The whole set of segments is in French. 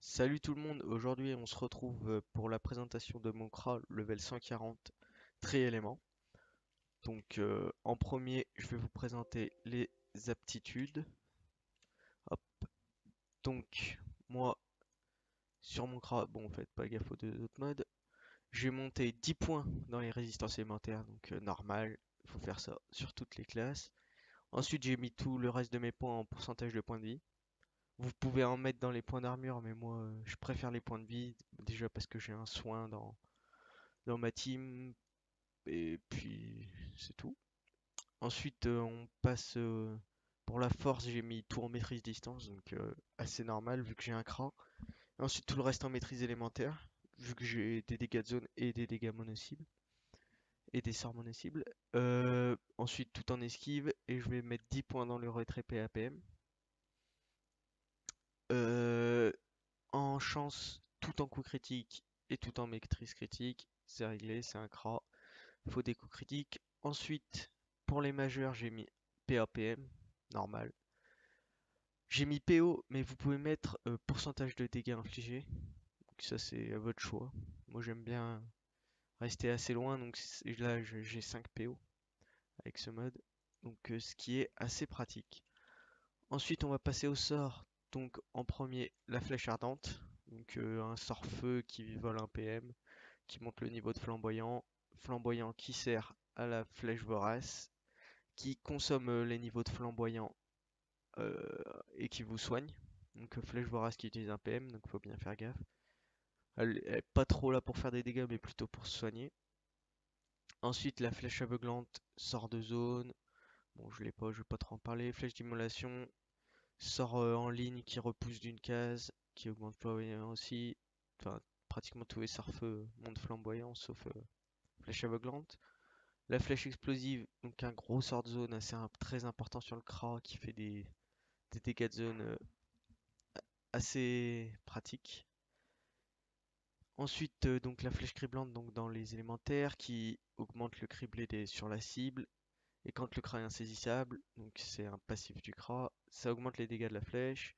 Salut tout le monde, aujourd'hui on se retrouve pour la présentation de mon CRA level 140 tri-éléments. En premier, je vais vous présenter les aptitudes. Hop. Donc moi, sur mon CRA, bon faites pas gaffe aux deux autres modes, j'ai monté 10 points dans les résistances élémentaires, donc normal, il faut faire ça sur toutes les classes. Ensuite j'ai mis tout le reste de mes points en pourcentage de points de vie. Vous pouvez en mettre dans les points d'armure, mais moi je préfère les points de vie, déjà parce que j'ai un soin dans ma team, et puis c'est tout. Ensuite, on passe pour la force, j'ai mis tout en maîtrise distance, donc assez normal vu que j'ai un cran. Ensuite, tout le reste en maîtrise élémentaire, vu que j'ai des dégâts de zone et des dégâts mono-cibles et des sorts mono-cibles. Ensuite, tout en esquive, et je vais mettre 10 points dans le retrait PAPM. Euh, En chance, tout en coup critique et tout en maîtrise critique, c'est réglé, c'est un cra. Faut des coups critiques. Ensuite, pour les majeurs, j'ai mis PAPM, normal. J'ai mis PO, mais vous pouvez mettre pourcentage de dégâts infligés. Donc ça, c'est à votre choix. Moi, j'aime bien rester assez loin, donc là, j'ai 5 PO avec ce mode. Donc ce qui est assez pratique. Ensuite, on va passer au sort. Donc en premier, la flèche ardente. Donc un sort feu qui vole un PM, qui monte le niveau de flamboyant. Flamboyant qui sert à la flèche vorace, qui consomme les niveaux de flamboyant et qui vous soigne. Donc flèche vorace qui utilise un PM, donc faut bien faire gaffe. Elle est pas trop là pour faire des dégâts, mais plutôt pour se soigner. Ensuite, la flèche aveuglante sort de zone. Bon, je l'ai pas, je vais pas trop en parler. Flèche d'immolation sort en ligne qui repousse d'une case, qui augmente flamboyant aussi. Enfin, pratiquement tous les sorts feu montent flamboyant, sauf flèche aveuglante. La flèche explosive, donc un gros sort de zone très important sur le Kra qui fait des dégâts de zone assez pratiques. Ensuite, donc la flèche criblante donc dans les élémentaires qui augmente le criblé sur la cible. Et quand le Kra est insaisissable, donc c'est un passif du Kra, ça augmente les dégâts de la flèche.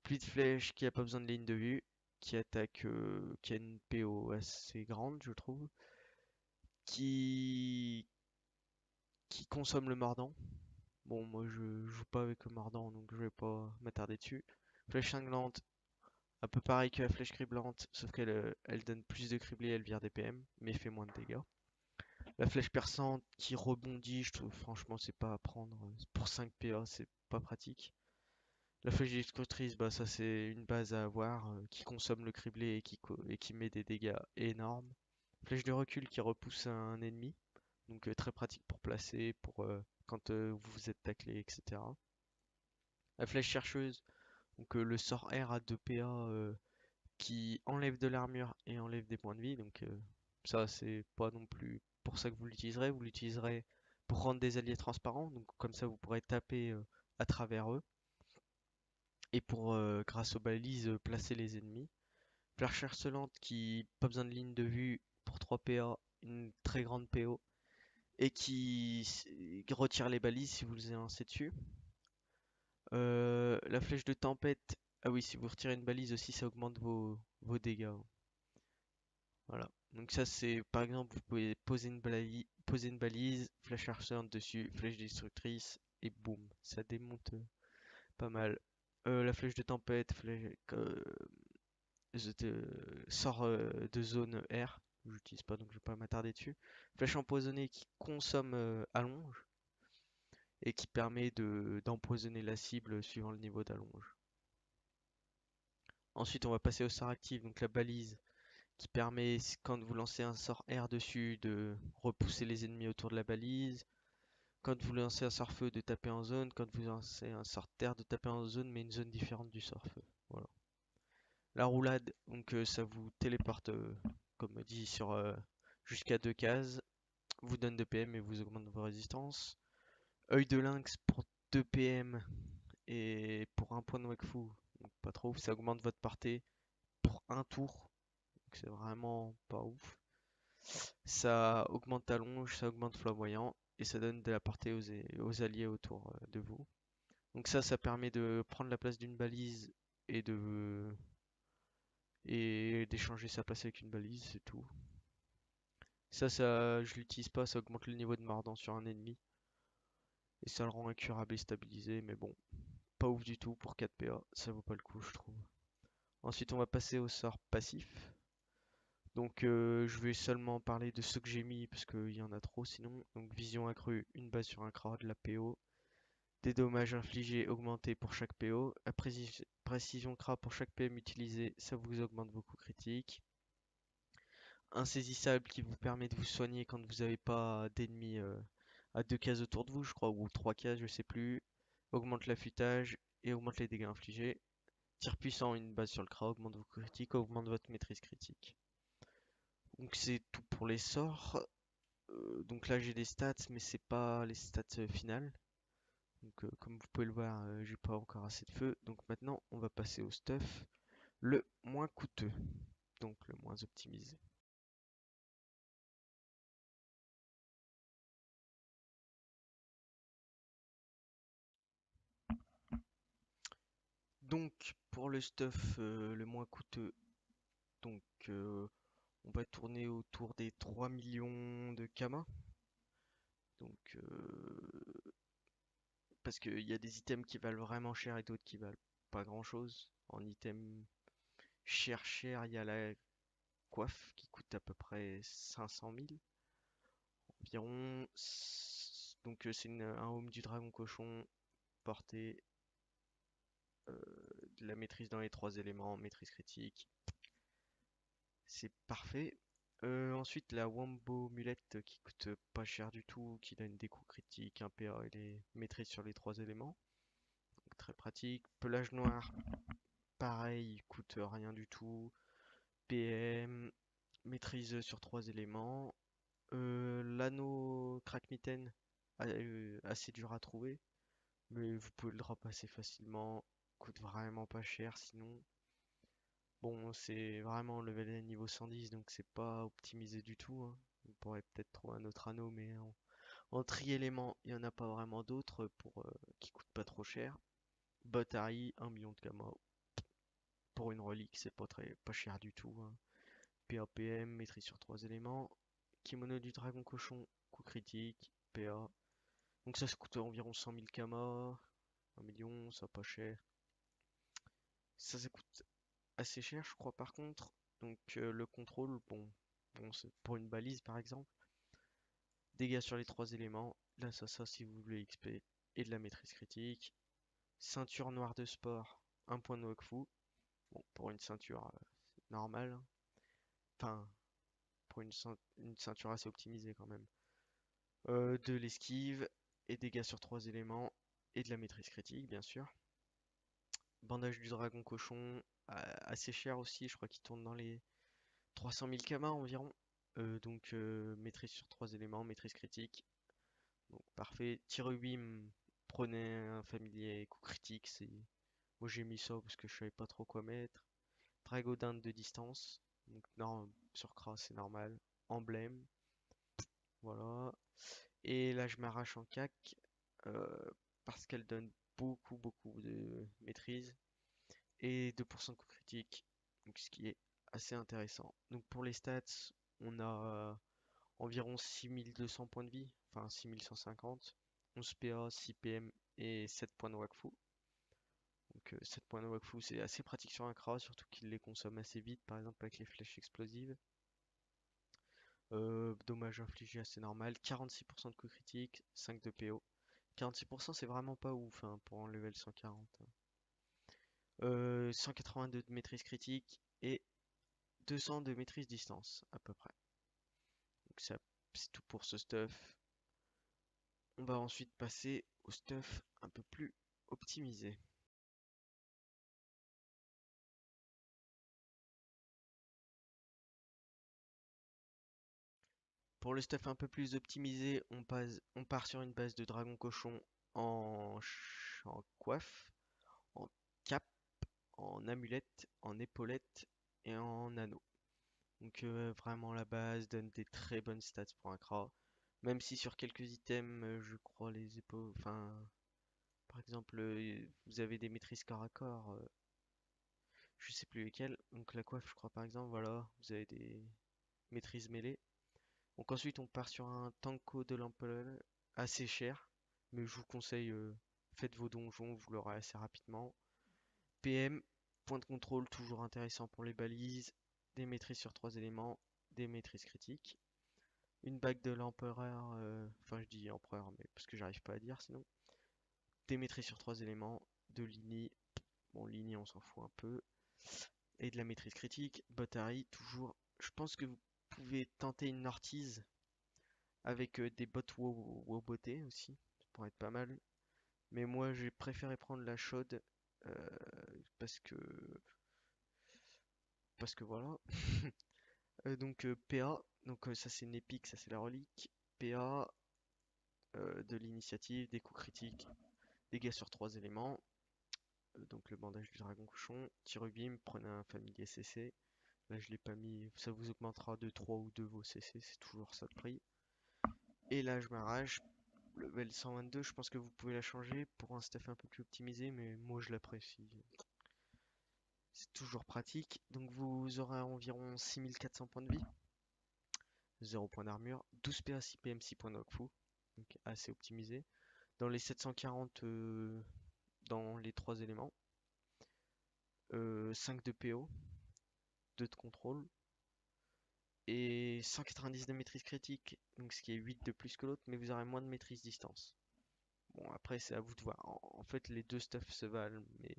Pluie de flèche qui a pas besoin de ligne de vue, qui attaque, qui a une PO assez grande, je trouve, qui, qui consomme le mordant. Bon, moi je joue pas avec le mordant, donc je vais pas m'attarder dessus. Flèche cinglante, un peu pareil que la flèche criblante, sauf qu'elle elle donne plus de criblé, elle vire des PM, mais fait moins de dégâts. La flèche perçante qui rebondit, je trouve franchement c'est pas à prendre. Pour 5 PA, c'est pas pratique. La flèche destructrice, bah ça c'est une base à avoir qui consomme le criblé et qui met des dégâts énormes. Flèche de recul qui repousse un ennemi, donc très pratique pour placer, pour quand vous vous êtes taclé, etc. La flèche chercheuse, donc le sort R à 2 PA qui enlève de l'armure et enlève des points de vie, donc ça c'est pas non plus pour ça que vous l'utiliserez pour rendre des alliés transparents, donc comme ça vous pourrez taper à travers eux et pour grâce aux balises placer les ennemis. Flèche harcelante qui pas besoin de ligne de vue pour 3 PA, une très grande PO et qui retire les balises si vous les lancez dessus. La flèche de tempête, ah oui, si vous retirez une balise aussi, ça augmente vos dégâts. Voilà. Donc ça c'est par exemple vous pouvez poser une balise, flèche harcelante dessus, flèche destructrice et boum, ça démonte pas mal. La flèche de tempête, sort de zone R, j'utilise pas donc je vais pas m'attarder dessus. Flèche empoisonnée qui consomme allonge et qui permet d'empoisonner la cible suivant le niveau d'allonge. Ensuite on va passer au sort actif, donc la balise qui permet, quand vous lancez un sort R dessus, de repousser les ennemis autour de la balise. Quand vous lancez un sort feu, de taper en zone. Quand vous lancez un sort terre, de taper en zone, mais une zone différente du sort feu. Voilà. La roulade, donc ça vous téléporte, comme dit, sur jusqu'à 2 cases. Vous donne 2 PM et vous augmente vos résistances. Œil de lynx pour 2 PM et pour un point de Wakfu. Donc pas trop, ça augmente votre portée pour un tour. Donc c'est vraiment pas ouf. Ça augmente Talonge, ça augmente Flamboyant, et ça donne de la portée aux alliés autour de vous. Donc ça permet de prendre la place d'une balise et et d'échanger sa place avec une balise, c'est tout. Ça, je l'utilise pas, ça augmente le niveau de mordant sur un ennemi. Et ça le rend incurable et stabilisé, mais bon, pas ouf du tout pour 4 PA, ça vaut pas le coup, je trouve. Ensuite, on va passer au sort passif. Donc, je vais seulement parler de ceux que j'ai mis parce qu'il y en a trop sinon. Donc, vision accrue, une base sur un CRA, de la PO. Des dommages infligés augmentés pour chaque PO. La précision CRA pour chaque PM utilisé, ça vous augmente vos coups critiques. Insaisissable qui vous permet de vous soigner quand vous n'avez pas d'ennemis à 2 cases autour de vous, je crois, ou 3 cases, je sais plus. Augmente l'affûtage et augmente les dégâts infligés. Tir puissant, une base sur le CRA, augmente vos coups critiques, augmente votre maîtrise critique. Donc c'est tout pour les sorts. Donc là j'ai des stats, mais c'est pas les stats finales. Donc comme vous pouvez le voir, j'ai pas encore assez de feu. Donc maintenant on va passer au stuff le moins coûteux, donc le moins optimisé. Donc pour le stuff le moins coûteux, donc on va tourner autour des 3 millions de Kama. Donc parce qu'il y a des items qui valent vraiment cher et d'autres qui valent pas grand chose. En item cher, il y a la coiffe qui coûte à peu près 500 000 environ. Donc c'est un home du dragon cochon porté, de la maîtrise dans les 3 éléments, maîtrise critique. C'est parfait. Ensuite la Wombo mulette qui coûte pas cher du tout, qui donne des coups critiques, un PA et les maîtrises sur les 3 éléments. Donc très pratique. Pelage noir, pareil, coûte rien du tout. PM, maîtrise sur 3 éléments. L'anneau crack-mitaine, assez dur à trouver, mais vous pouvez le drop assez facilement. Coûte vraiment pas cher sinon. Bon, c'est vraiment level niveau 110, donc c'est pas optimisé du tout, hein. Vous pourrez peut-être trouver un autre anneau, mais en tri-élément, il n'y en a pas vraiment d'autres qui coûtent pas trop cher. Batterie, 1 million de camo. Pour une relique, c'est pas cher du tout, hein. PAPM, maîtrise sur 3 éléments. Kimono du dragon cochon, coup critique, PA. Donc ça coûte environ 100 000 kama, 1 million, ça pas cher. Ça coûte assez cher, je crois, par contre. Donc le contrôle, bon c'est pour une balise par exemple. Dégâts sur les 3 éléments, l'assassin si vous voulez XP et de la maîtrise critique. Ceinture noire de sport, 1 point de Wakfu. Bon, pour une ceinture normale, hein. Enfin, pour une ceinture assez optimisée quand même. De l'esquive et dégâts sur 3 éléments et de la maîtrise critique, bien sûr. Bandage du dragon cochon, assez cher aussi, je crois qu'il tourne dans les 300 000 kama environ. Donc maîtrise sur 3 éléments, maîtrise critique. Donc parfait. Tir bim, prenez un familier coup critique. Moi j'ai mis ça parce que je savais pas trop quoi mettre. Dragodinde de distance. Donc non, sur Kra c'est normal. Emblème. Voilà. Et là je m'arrache en cac. euh, Parce qu'elle donne beaucoup de maîtrise. Et 2% de coup critique, donc ce qui est assez intéressant. Donc pour les stats, on a environ 6200 points de vie, enfin 6150, 11 PA, 6 PM et 7 points de Wakfu. Donc 7 points de Wakfu c'est assez pratique sur un Kra, surtout qu'il les consomme assez vite, par exemple avec les flèches explosives. Dommage infligé assez normal, 46% de coup critique, 5 de PO. 46% c'est vraiment pas ouf hein, pour un level 140. 182 de maîtrise critique et 200 de maîtrise distance à peu près. Donc ça, c'est tout pour ce stuff. On va ensuite passer au stuff un peu plus optimisé. Pour le stuff un peu plus optimisé, on part sur une base de dragon cochon en coiffe, en cap, en amulette, en épaulette et en anneau. Donc vraiment la base donne des très bonnes stats pour un Kra. Même si sur quelques items, je crois les épaules, enfin par exemple, vous avez des maîtrises corps à corps. je sais plus lesquels. Donc la coiffe, je crois par exemple, voilà, vous avez des maîtrises mêlées. Donc ensuite, on part sur un Tanko de l'Empole assez cher, mais je vous conseille, faites vos donjons, vous l'aurez assez rapidement. PM, point de contrôle, toujours intéressant pour les balises, des maîtrises sur 3 éléments, des maîtrises critiques. Une bague de l'empereur, enfin je dis empereur, mais parce que j'arrive pas à dire sinon. Des maîtrises sur 3 éléments, de l'ini, bon l'ini on s'en fout un peu, et de la maîtrise critique. Botari, toujours, je pense que vous pouvez tenter une ortise avec des bottes woboté aussi, ça pourrait être pas mal. Mais moi j'ai préféré prendre la chaude euh, parce que parce que voilà. Donc PA, donc ça c'est une épique, ça c'est la relique. PA, de l'initiative, des coups critiques, dégâts sur 3 éléments. Donc le bandage du dragon cochon. Tirubim, prenez un familier CC. Là je l'ai pas mis, ça vous augmentera de 3 ou 2 vos CC, c'est toujours ça le prix. Et là je m'arrache. Level 122, je pense que vous pouvez la changer pour un stuff un peu plus optimisé, mais moi je l'apprécie. C'est toujours pratique. Donc vous aurez environ 6400 points de vie, 0 points d'armure, 12 PA, 6 PM, 6 points de Fu, donc assez optimisé. Dans les 740 dans les 3 éléments, 5 de PO, 2 de contrôle, et 190 de maîtrise critique, donc ce qui est 8 de plus que l'autre, mais vous aurez moins de maîtrise distance. Bon, après, c'est à vous de voir. En fait, les deux stuffs se valent, mais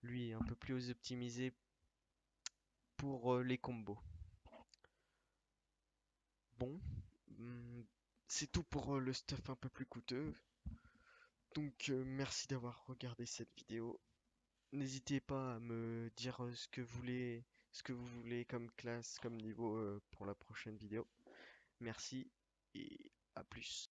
lui est un peu plus optimisé pour les combos. Bon, c'est tout pour le stuff un peu plus coûteux. Donc, merci d'avoir regardé cette vidéo. N'hésitez pas à me dire ce que vous voulez comme classe, comme niveau pour la prochaine vidéo. Merci et à plus.